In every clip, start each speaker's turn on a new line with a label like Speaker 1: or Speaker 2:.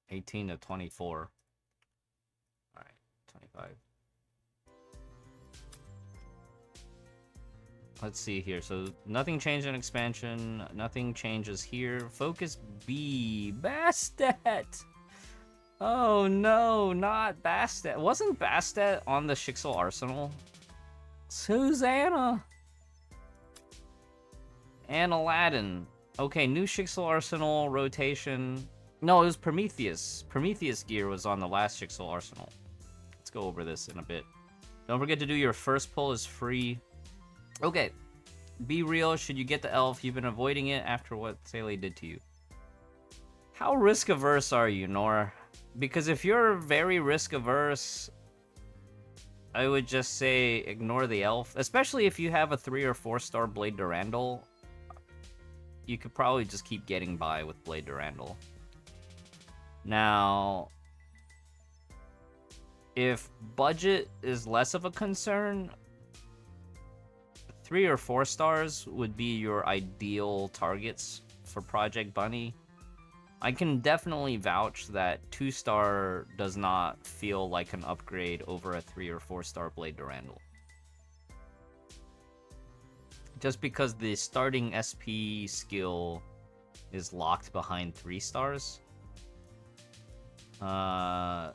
Speaker 1: 18 to 24. Alright, 25. Let's see here. So nothing changed in expansion. Nothing changes here. Focus B. Bastet! Oh no, not Bastet. Wasn't Bastet on the Shixel Arsenal? Susanna! And Aladdin. Okay, new Shixel Arsenal rotation. No, it was Prometheus. Prometheus gear was on the last Shixel Arsenal. Let's go over this in a bit. Don't forget to do your first pull is free. Okay. Be real, should you get the elf, you've been avoiding it after what Sele did to you. How risk averse are you, Nora? Because if you're very risk averse, I would just say ignore the elf. Especially if you have a 3 or 4 star Blade Durandal. You could probably just keep getting by with Blade Durandal. Now, if budget is less of a concern, 3 or 4 stars would be your ideal targets for Project Bunny. I can definitely vouch that 2-star does not feel like an upgrade over a 3 or 4 star Blade Durandal. Just because the starting SP skill is locked behind 3 stars. So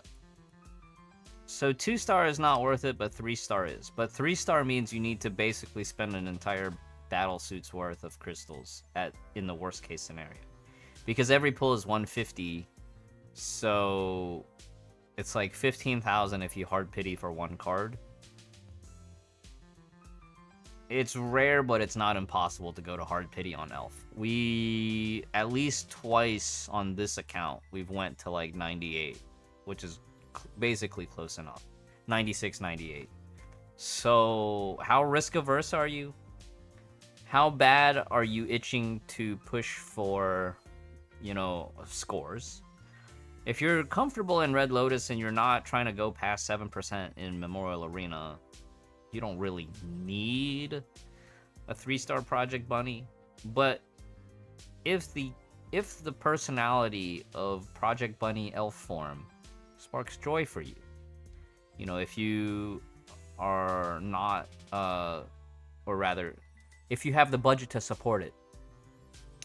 Speaker 1: 2-star is not worth it, but 3-star is. But 3-star means you need to basically spend an entire battle suit's worth of crystals in the worst case scenario. Because every pull is 150, so it's like 15,000 if you hard pity for 1 card. It's rare, but it's not impossible to go to hard pity on elf. We, at least twice on this account, we've went to like 98, which is basically close enough. 96, 98. So, how risk averse are you? How bad are you itching to push for, you know, scores? If you're comfortable in Red Lotus and you're not trying to go past 7% in Memorial Arena, you don't really need a 3-star Project Bunny. But if the personality of Project Bunny elf form sparks joy for you, you know, if you are not, or rather, if you have the budget to support it,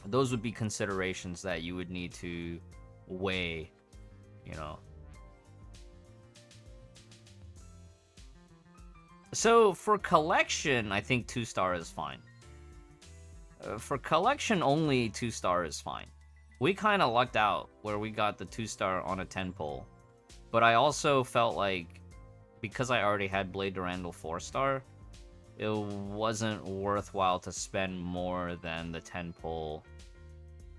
Speaker 1: those would be considerations that you would need to weigh, you know. So for collection, I think 2-star is fine. For collection only, 2-star is fine. We kind of lucked out where we got the 2-star on a 10 pull. But I also felt like, because I already had Blade Durandal 4-star, it wasn't worthwhile to spend more than the 10 pull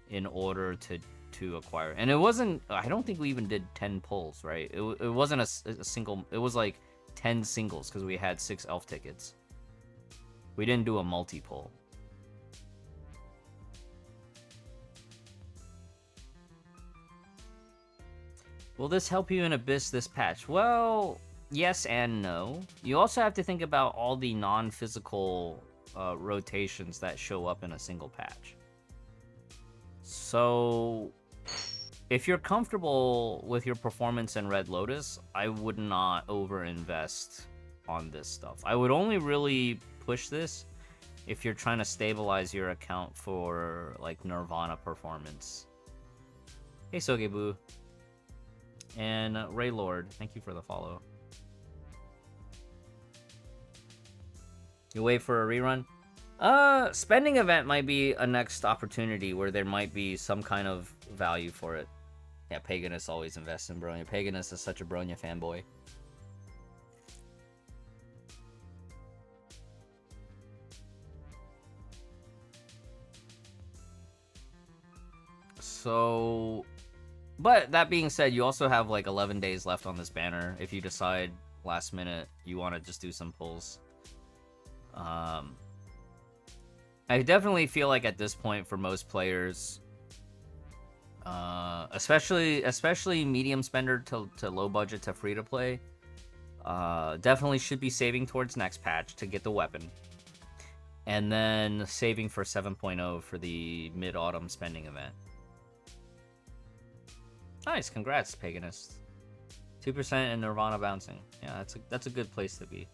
Speaker 1: in order to acquire. And it wasn't, I don't think we even did 10 pulls, right? It wasn't a single, it was like 10 singles because we had 6 elf tickets. We didn't do a multi-pull. Will this help you in Abyss this patch? Well, yes and no. You also have to think about all the non-physical rotations that show up in a single patch. So, if you're comfortable with your performance in Red Lotus, I would not over-invest on this stuff. I would only really push this if you're trying to stabilize your account for, like, Nirvana performance. Hey, Sogebu. And Ray Lord, thank you for the follow. You wait for a rerun? Spending event might be a next opportunity where there might be some kind of value for it. Yeah, Paganus always invests in Bronya. Paganus is such a Bronya fanboy. So, but that being said, you also have like 11 days left on this banner if you decide last minute you want to just do some pulls. I definitely feel like at this point for most players, especially medium spender to low budget to free to play, definitely should be saving towards next patch to get the weapon, and then saving for 7.0 for the mid-autumn spending event. Nice, congrats, Paganist. 2% and Nirvana bouncing. Yeah, that's a good place to be.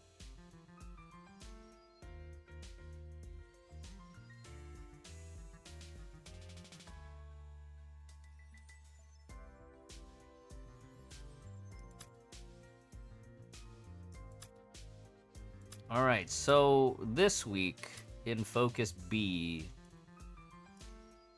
Speaker 1: Alright, so this week in Focus B,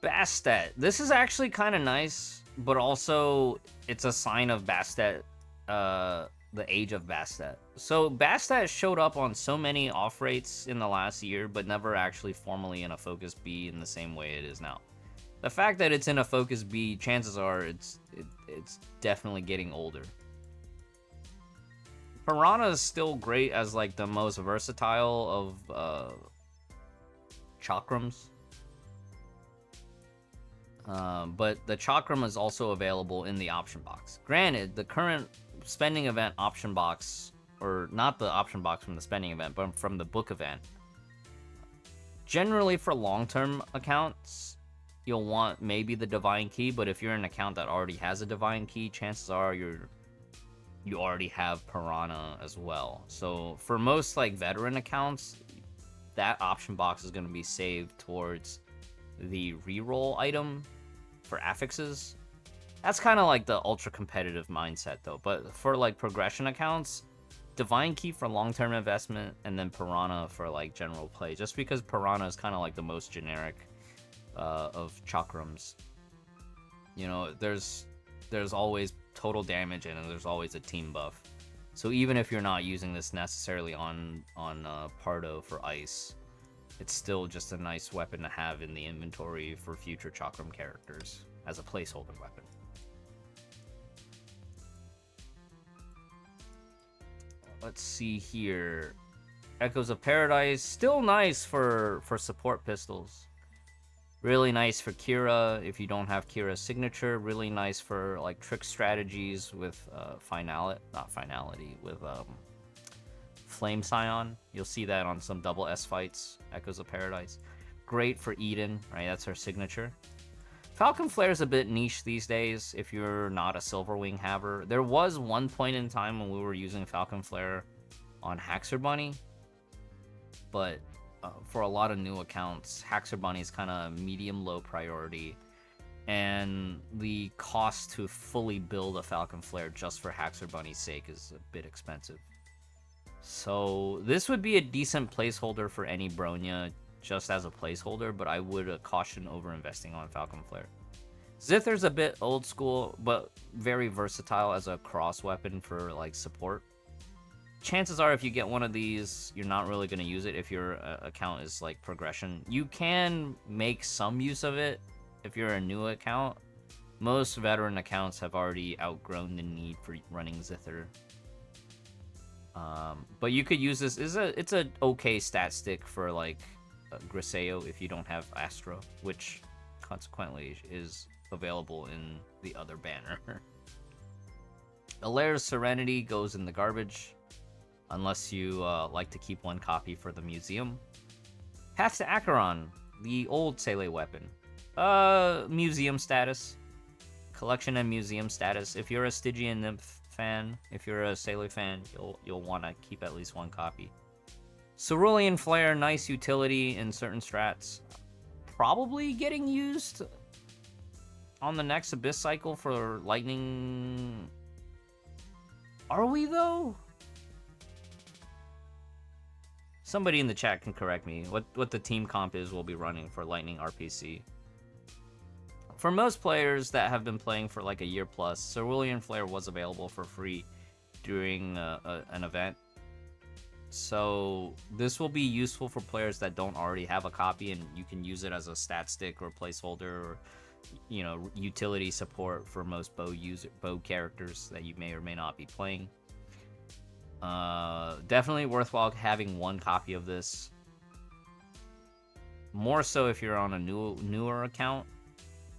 Speaker 1: Bastet. This is actually kind of nice, but also it's a sign of Bastet, the age of Bastet. So Bastet showed up on so many off rates in the last year, but never actually formally in a Focus B in the same way it is now. The fact that it's in a Focus B, chances are it's definitely getting older. Piranha is still great as like the most versatile of chakrams. But the chakram is also available in the option box. Granted, the current spending event option box, or not the option box from the spending event, but from the book event, generally for long-term accounts, you'll want maybe the divine key, but if you're an account that already has a divine key, chances are you already have Piranha as well. So for most like veteran accounts, that option box is going to be saved towards the reroll item for affixes. That's kind of like the ultra competitive mindset though. But for like progression accounts, divine key for long-term investment, and then Piranha for like general play, just because Piranha is kind of like the most generic of chakrams. You know, there's always total damage and there's always a team buff. So even if you're not using this necessarily on Pardo for ice, it's still just a nice weapon to have in the inventory for future chakram characters as a placeholder weapon. Let's see here. Echoes of Paradise, still nice for support pistols. Really nice for Kira if you don't have Kira's signature. Really nice for like trick strategies with with Flame Scion. You'll see that on some double S fights. Echoes of Paradise. Great for Eden, right? That's her signature. Falcon Flare is a bit niche these days if you're not a Silverwing haver. There was one point in time when we were using Falcon Flare on Haxer Bunny, but for a lot of new accounts, Haxer Bunny is kind of medium-low priority, and the cost to fully build a Falcon Flare just for Haxer Bunny's sake is a bit expensive. So this would be a decent placeholder for any Bronya just as a placeholder, but I would caution over investing on Falcon Flare. Zither's a bit old school, but very versatile as a cross weapon for like support. Chances are if you get one of these, you're not really going to use it if your account is like progression. You can make some use of it if you're a new account. Most veteran accounts have already outgrown the need for running Zither. But you could use this. It's a okay stat stick for like Griseo if you don't have Astro, which consequently is available in the other banner. Alaire's Serenity goes in the garbage, unless you like to keep one copy for the museum. Path to Acheron, the old Sele weapon. Museum status. Collection and museum status. If you're a Stygian Nymph fan, if you're a Sele fan, you'll want to keep at least one copy. Cerulean Flare, nice utility in certain strats. Probably getting used on the next Abyss cycle for Lightning. Are we though? Somebody in the chat can correct me. What the team comp is we'll be running for Lightning RPC. For most players that have been playing for like a year plus, Cerulean Flare was available for free during an event. So this will be useful for players that don't already have a copy, and you can use it as a stat stick or placeholder, or you know, utility support for most bow characters that you may or may not be playing. Definitely worthwhile having one copy of this. More so if you're on a newer account,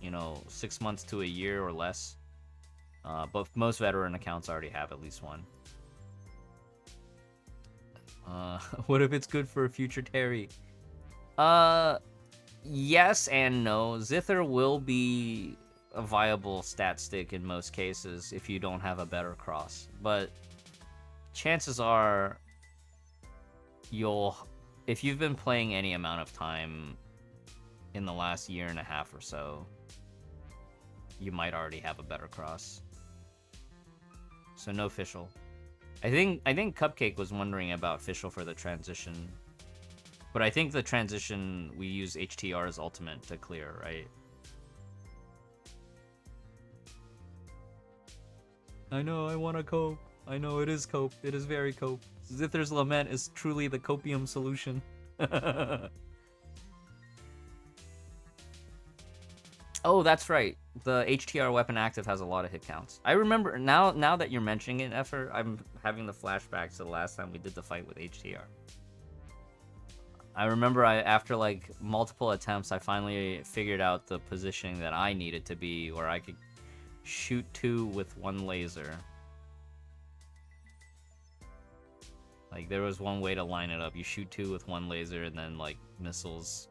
Speaker 1: you know, 6 months to a year or less. But most veteran accounts already have at least one. What if it's good for a future Terry? Yes and no. Zither will be a viable stat stick in most cases if you don't have a better cross. But chances are if you've been playing any amount of time in the last year and a half or so, you might already have a better cross. So no Fischl. I think Cupcake was wondering about Fischl for the transition. But I think the transition, we use HTR's ultimate to clear, right? I know, I want to cope. I know, it is cope. It is very cope. Zither's Lament is truly the copium solution. Oh, that's right. The HTR weapon active has a lot of hit counts. I remember, now that you're mentioning it, Effer, I'm having the flashbacks to the last time we did the fight with HTR. I remember after like multiple attempts, I finally figured out the positioning that I needed to be, where I could shoot 2 with 1 laser. Like, there was one way to line it up. You shoot 2 with 1 laser, and then like missiles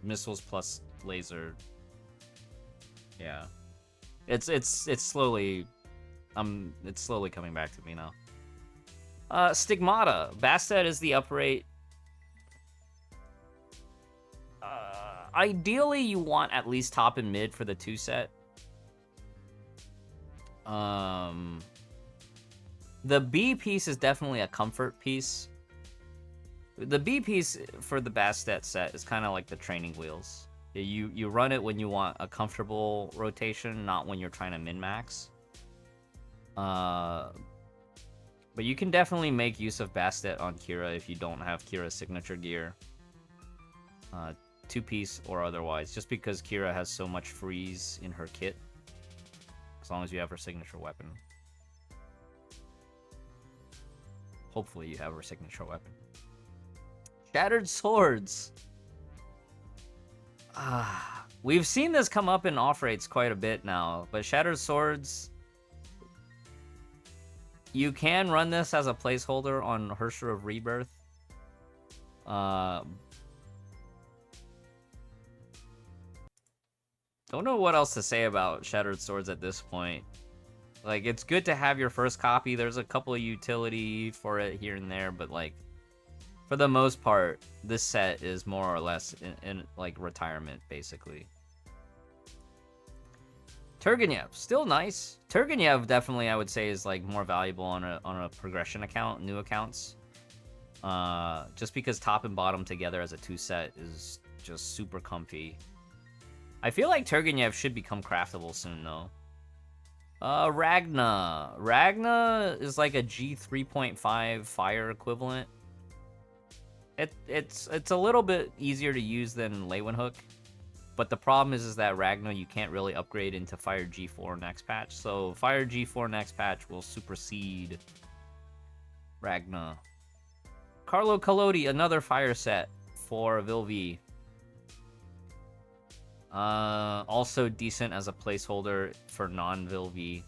Speaker 1: plus laser. Yeah, it's slowly, it's slowly coming back to me now. Stigmata. Bastet is the uprate. Ideally, you want at least top and mid for the 2 set. The B piece is definitely a comfort piece. The B piece for the Bastet set is kind of like the training wheels. You run it when you want a comfortable rotation, not when you're trying to min-max. But you can definitely make use of Bastet on Kira if you don't have Kira's signature gear. 2-piece or otherwise, just because Kira has so much freeze in her kit. As long as you have her signature weapon. Hopefully you have her signature weapon. Shattered Swords. We've seen this come up in off-rates quite a bit now, but Shattered Swords, you can run this as a placeholder on Hersher of Rebirth. Don't know what else to say about Shattered Swords at this point. Like, it's good to have your first copy. There's a couple of utility for it here and there, but like, for the most part, this set is more or less in like retirement, basically. Turgenev, still nice. Turgenev definitely, I would say, is like more valuable on a progression account, new accounts. Just because top and bottom together as a 2 set is just super comfy. I feel like Turgenev should become craftable soon, though. Ragna. Ragna is like a G3.5 fire equivalent. It's a little bit easier to use than Leeuwenhoek, but the problem is that Ragna you can't really upgrade into Fire G4 next patch. So Fire G4 next patch will supersede Ragna. Carlo Collodi, another fire set for Vilvi. Also decent as a placeholder for non-Vilvi.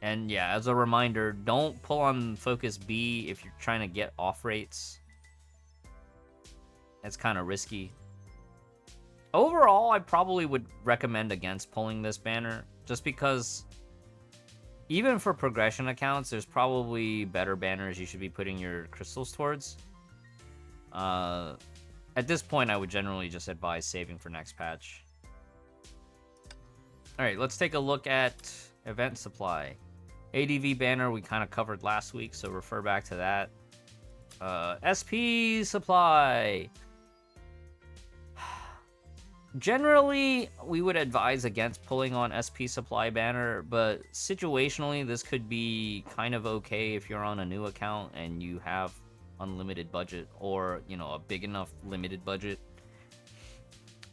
Speaker 1: And yeah, as a reminder, don't pull on Focus B if you're trying to get off rates. It's kind of risky. Overall, I probably would recommend against pulling this banner, just because even for progression accounts, there's probably better banners you should be putting your crystals towards. At this point, I would generally just advise saving for next patch. Alright, let's take a look at event supply. ADV banner we kind of covered last week, so refer back to that. SP supply. Generally, we would advise against pulling on SP supply banner, but situationally, this could be kind of okay if you're on a new account and you have unlimited budget, or, you know, a big enough limited budget.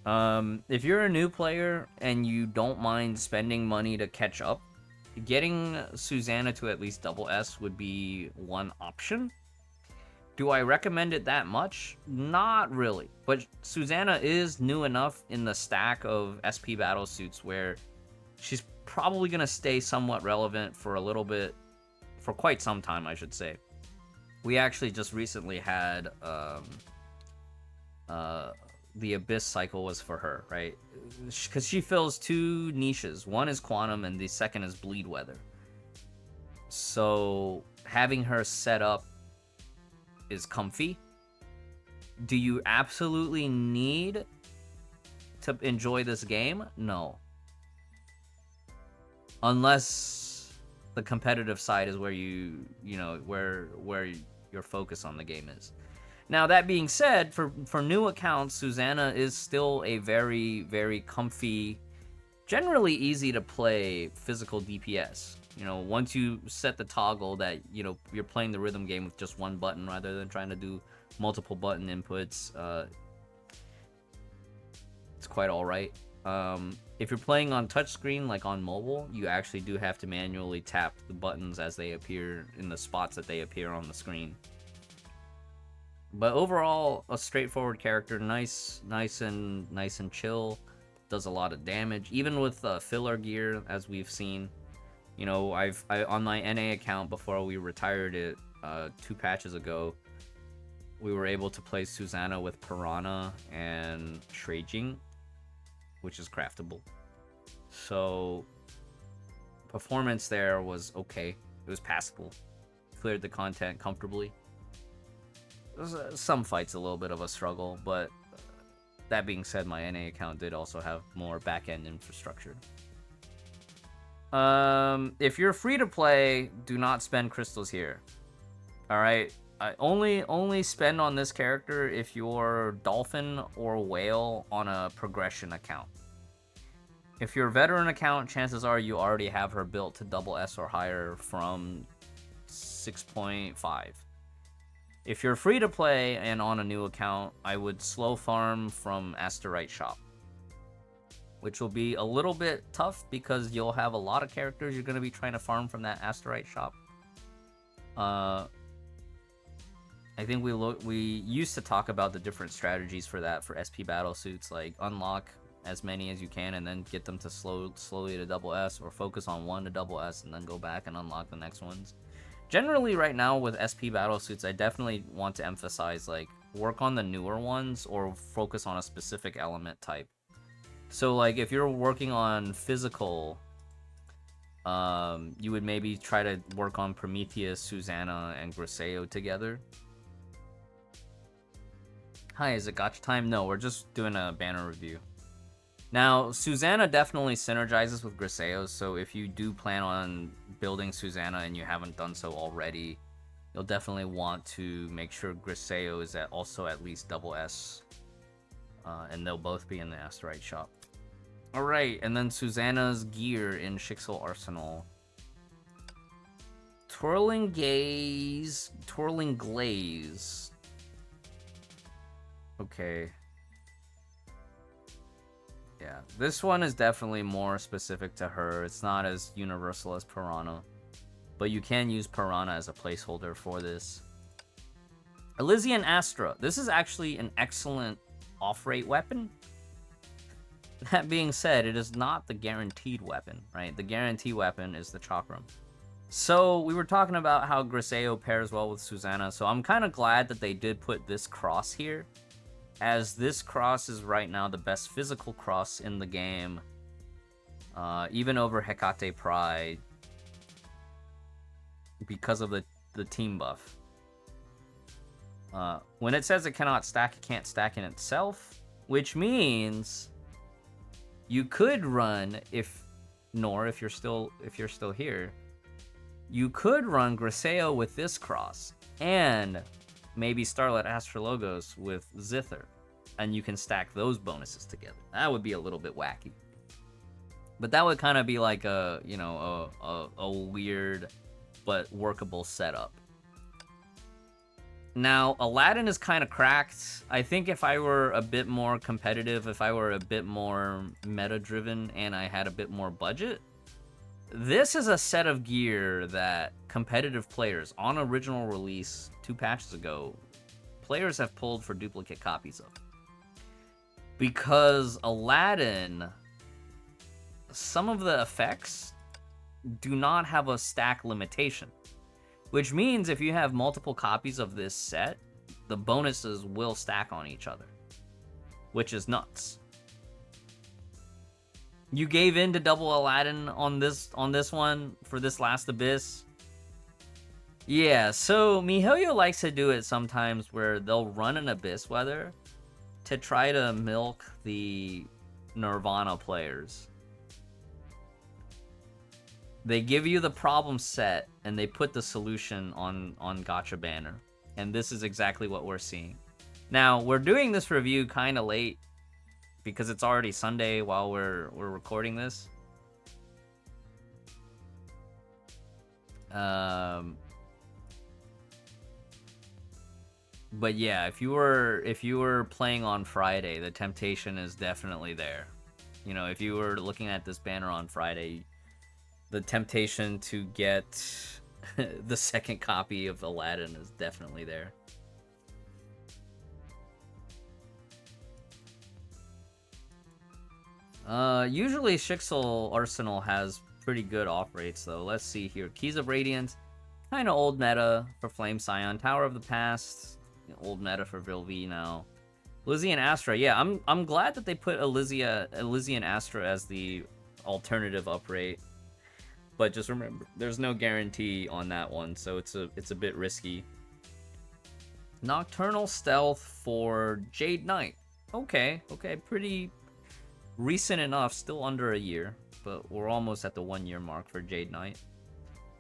Speaker 1: If you're a new player and you don't mind spending money to catch up, getting Susanna to at least double S would be one option. Do I recommend it that much? Not really. But Susanna is new enough in the stack of SP battle suits where she's probably going to stay somewhat relevant for a little bit, for quite some time, I should say. We actually just recently had the Abyss cycle was for her, right? Because she fills two niches. One is Quantum, and the second is Bleed Weather. So having her set up is comfy. Do you absolutely need to enjoy this game? No. Unless the competitive side is where where your focus on the game is. Now, that being said, for new accounts, Susanna is still a very, very comfy, generally easy to play physical DPS. Once you set the toggle that, you're playing the rhythm game with just one button rather than trying to do multiple button inputs, it's quite alright. If you're playing on touchscreen, like on mobile, you actually do have to manually tap the buttons as they appear in the spots that they appear on the screen. But overall, a straightforward character, nice and chill. Does a lot of damage, even with filler gear, as we've seen. I on my NA account before we retired it 2 patches ago, we were able to play Susanna with Piranha and Shrejing, which is craftable. So performance there was okay. It was passable. Cleared the content comfortably. Some fights a little bit of a struggle, but that being said, my NA account did also have more back-end infrastructure. If you're free to play, do not spend crystals here. All right, only spend on this character if you're Dolphin or Whale on a progression account. If you're a veteran account, chances are you already have her built to double S or higher from 6.5. If you're free to play and on a new account, I would slow farm from Asterite Shop, which will be a little bit tough because you'll have a lot of characters you're going to be trying to farm from that Asterite Shop. I think we used to talk about the different strategies for that for SP battle suits, like unlock as many as you can and then get them to slowly to double S, or focus on one to double S and then go back and unlock the next ones. Generally, right now with SP battle suits, I definitely want to emphasize, like, work on the newer ones or focus on a specific element type. So, like, if you're working on physical, you would maybe try to work on Prometheus, Susanna, and Griseo together. Hi, is it gotcha time? No, we're just doing a banner review. Now, Susanna definitely synergizes with Griseo, so if you do plan on building Susanna and you haven't done so already, you'll definitely want to make sure Griseo is also at least double S, and they'll both be in the Asterite Shop. Alright, and then Susanna's gear in Shixel Arsenal. Twirling Glaze. Okay. Yeah, this one is definitely more specific to her. It's not as universal as Piranha, but you can use Piranha as a placeholder for this. Elysian Astra. This is actually an excellent off-rate weapon. That being said, it is not the guaranteed weapon, right? The guaranteed weapon is the Chakram. So we were talking about how Griseo pairs well with Susanna, so I'm kind of glad that they did put this cross here, as this cross is right now the best physical cross in the game, even over Hecate Pride, because of the team buff. When it says it cannot stack, it can't stack in itself, which means you could run, if you're still here, you could run Griseo with this cross, and maybe Starlight Astrologos with Zither, and you can stack those bonuses together. That would be a little bit wacky, but that would kind of be like a weird but workable setup. Now, Aladdin is kind of cracked. I think if I were a bit more competitive, if I were a bit more meta-driven, and I had a bit more budget, this is a set of gear that competitive players, on original release 2 patches ago, players have pulled for duplicate copies of. Because Aladdin, some of the effects do not have a stack limitation, which means if you have multiple copies of this set, the bonuses will stack on each other. which is nuts. You gave in to double Aladdin on this one for this last Abyss. Yeah, so MiHoYo likes to do it sometimes where they'll run an Abyss Weather to try to milk the Nirvana players. They give you the problem set and they put the solution on Gacha Banner. And this is exactly what we're seeing. Now, we're doing this review kind of late because it's already Sunday while we're recording this. But yeah, if you were playing on Friday, the temptation is definitely there. You know, if you were looking at this banner on Friday, the temptation to get the second copy of Aladdin is definitely there. Usually Shixel Arsenal has pretty good off rates though. Let's see here. Keys of Radiance, kind of old meta for Flame Scion. Tower of the Past, old meta for Vilvi now. Elysian Astra, yeah, I'm glad that they put Elysian Astra as the alternative uprate. But just remember, there's no guarantee on that one, so it's a bit risky. Nocturnal Stealth for Jade Knight. Okay, pretty recent enough, still under a year, but we're almost at the 1 year mark for Jade Knight.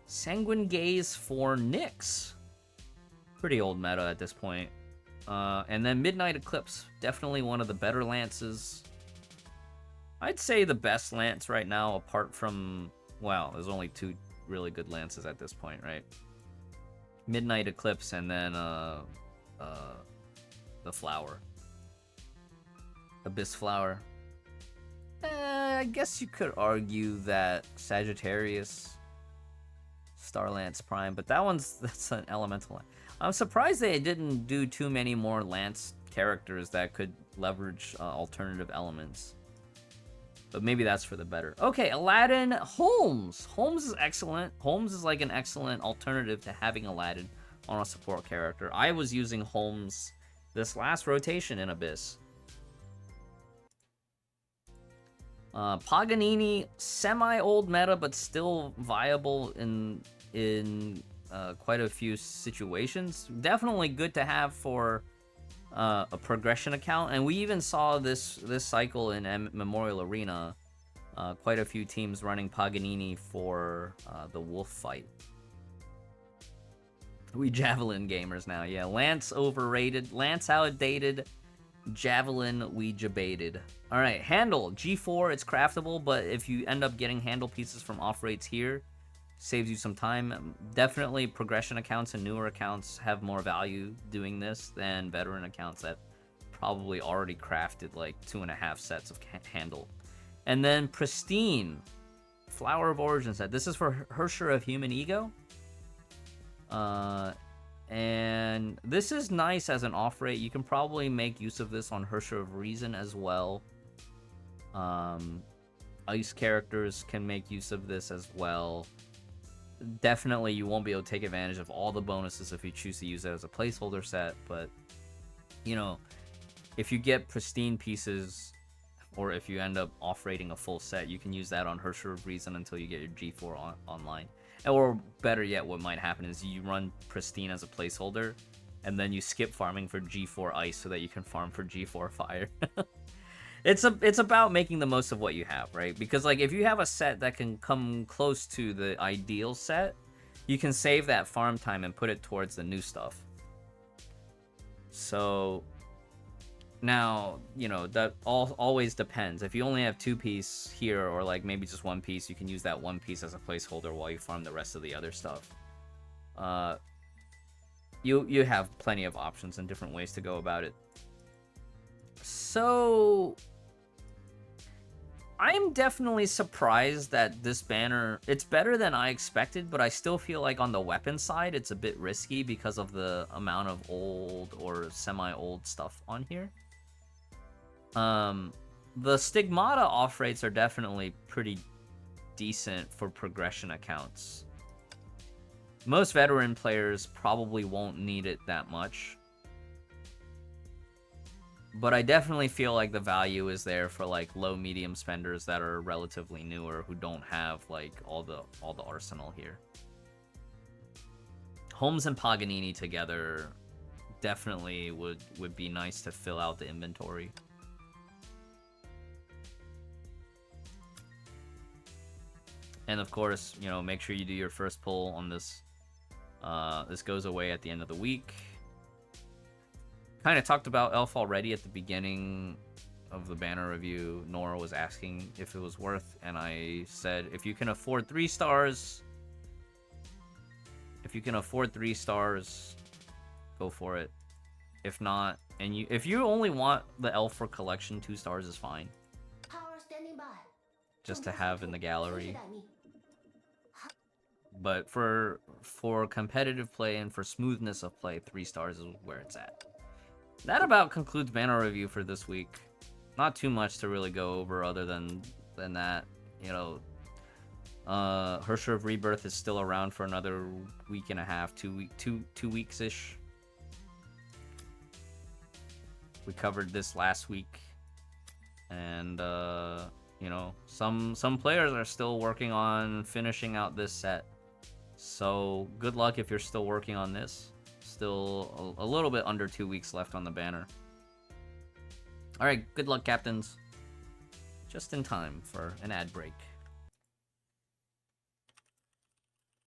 Speaker 1: Sanguine Gaze for Nyx. Pretty old meta at this point. And then Midnight Eclipse, definitely one of the better lances. I'd say the best lance right now, apart from, well, there's only 2 really good lances at this point, right? Midnight Eclipse and then the flower. Abyss Flower. I guess you could argue that Sagittarius, Starlance Prime, but that's an elemental. I'm surprised they didn't do too many more Lance characters that could leverage alternative elements. But maybe that's for the better. Okay, Aladdin, Holmes. Holmes is excellent. Holmes is like an excellent alternative to having Aladdin on a support character. I was using Holmes this last rotation in Abyss. Paganini, semi-old meta, but still viable in quite a few situations. Definitely good to have for a progression account, and we even saw this cycle in Memorial Arena. Quite a few teams running Paganini for the wolf fight. We Javelin gamers now, yeah. Lance overrated, Lance outdated, Javelin we debated. All right, handle G4. It's craftable, but if you end up getting handle pieces from off rates here, saves you some time. Definitely progression accounts and newer accounts have more value doing this than veteran accounts that probably already crafted like 2.5 sets of handle. And then Pristine, Flower of Origin set. This is for Hersher of Human Ego. And this is nice as an off rate. You can probably make use of this on Hersher of Reason as well. Ice characters can make use of this as well. Definitely you won't be able to take advantage of all the bonuses if you choose to use it as a placeholder set, but you know, if you get pristine pieces or if you end up off-rating a full set, you can use that on Hersher of Reason until you get your G4 online. Or better yet, what might happen is you run pristine as a placeholder and then you skip farming for G4 ice so that you can farm for G4 fire. It's about making the most of what you have, right? Because like if you have a set that can come close to the ideal set, you can save that farm time and put it towards the new stuff. So now, you know, that always depends. If you only have 2 piece here or like maybe just 1 piece, you can use that 1 piece as a placeholder while you farm the rest of the other stuff. You have plenty of options and different ways to go about it. So I'm definitely surprised that this banner, it's better than I expected, but I still feel like on the weapon side, it's a bit risky because of the amount of old or semi-old stuff on here. The Stigmata off rates are definitely pretty decent for progression accounts. Most veteran players probably won't need it that much. But I definitely feel like the value is there for like low medium spenders that are relatively newer who don't have like all the arsenal here. Holmes and Paganini together definitely would be nice to fill out the inventory. And of course, you know, make sure you do your first pull on this. This goes away at the end of the week. Kind of talked about Elf already at the beginning of the banner review. Nora was asking if it was worth, and I said if you can afford 3 stars, go for it. If not, and if you only want the Elf for collection, 2 stars is fine. Just to have in the gallery. But for competitive play and for smoothness of play, 3 stars is where it's at. That about concludes banner review for this week. Not too much to really go over other than that. You know, Hersher of Rebirth is still around for another week and a half, 2 weeks ish. We covered this last week, and you know, some players are still working on finishing out this set. So good luck if you're still working on this. Still a little bit under 2 weeks left on the banner. All right, good luck, captains. Just in time for an ad break.